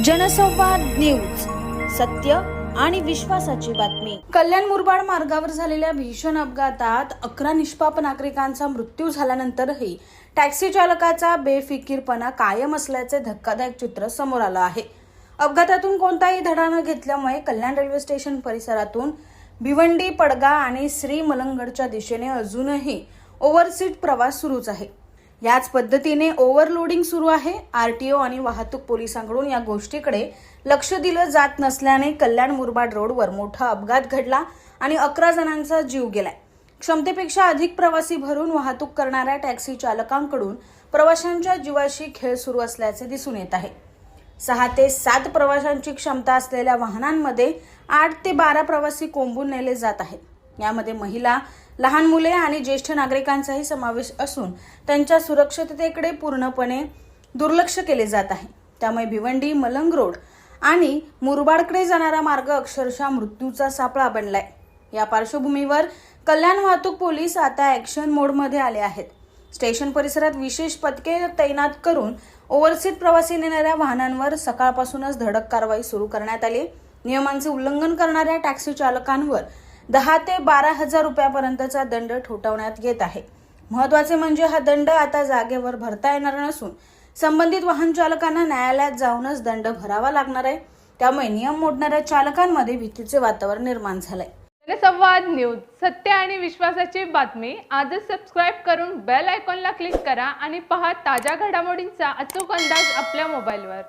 जनसंवाद न्यूज, सत्य आणि विश्वासाची बातमी। कल्याण मुरबाड मार्गावर झालेल्या भीषण अपघातात 11 निष्पाप नागरिकांचा मृत्यू झाल्यानंतरही टॅक्सी चालकाचा बेफिकीरपणा कायम असल्याचे धक्कादायक चित्र समोर आलं आहे। अपघातातून कोणताही धडा न घेतल्यामुळे कल्याण रेल्वे स्टेशन परिसरातून भिवंडी, पडगा आणि श्री मलंगडच्या दिशेने अजूनही ओव्हरसीट प्रवास सुरूच आहे। याच पद्धतीने ओव्हरलोडिंग सुरू आहे। आरटीओ आणि वाहतूक पोलिसांकडून या गोष्टीकडे लक्ष दिलं जात नसल्याने कल्याण मुरबाड रोडवर मोठा अपघात घडला आणि 11 जणांचा जीव गेलाय। क्षमतेपेक्षा अधिक प्रवासी भरून वाहतूक करणाऱ्या टॅक्सी चालकांकडून प्रवाशांच्या जीवाशी खेळ सुरू असल्याचे दिसून येत आहे। 6 ते 7 प्रवाशांची क्षमता असलेल्या वाहनांमध्ये 8 ते 12 प्रवासी कोंबून नेले जात आहेत। यामध्ये महिला, लहान मुले आणि ज्येष्ठ नागरिकांचाही समावेश असून त्यांच्या सुरक्षिततेकडे पूर्णपणे दुर्लक्ष केले जात आहे। त्यामुळे भिवंडी, मलंग रोड आणि मुरबाडकडे जाणारा मार्ग अक्षरशः मृत्यूचा सापळा बनलाय। या पार्श्वभूमीवर कल्याण वाहतूक पोलीस आता ऍक्शन मोडमध्ये आले आहेत। स्टेशन परिसरात विशेष पथके तैनात करून ओव्हरसीट प्रवासी नेणाऱ्या वाहनांवर सकाळपासूनच धडक कारवाई सुरू करण्यात आली। नियमांचे उल्लंघन करणाऱ्या टॅक्सी चालकांवर 10 ते 12 हजार रुपयापर्यंतचा दंड ठोठावण्यात येत आहे। महत्त्वाचे म्हणजे हा दंड आता जागेवर भरता येणार नसून संबंधित वाहन चालकांना न्यायालयात जाऊनच दंड भरावा लागणार आहे। त्यामुळे नियम मोडणाऱ्या चालकांमध्ये भीतीचे वातावरण निर्माण झालंय। जनसंवाद न्यूज, सत्य आणि विश्वासाची बातमी। आजच सबस्क्राइब करून बेल आयकॉनला क्लिक करा आणि पहा ताज्या घडामोडींचा अचूक अंदाज आपल्या मोबाईलवर।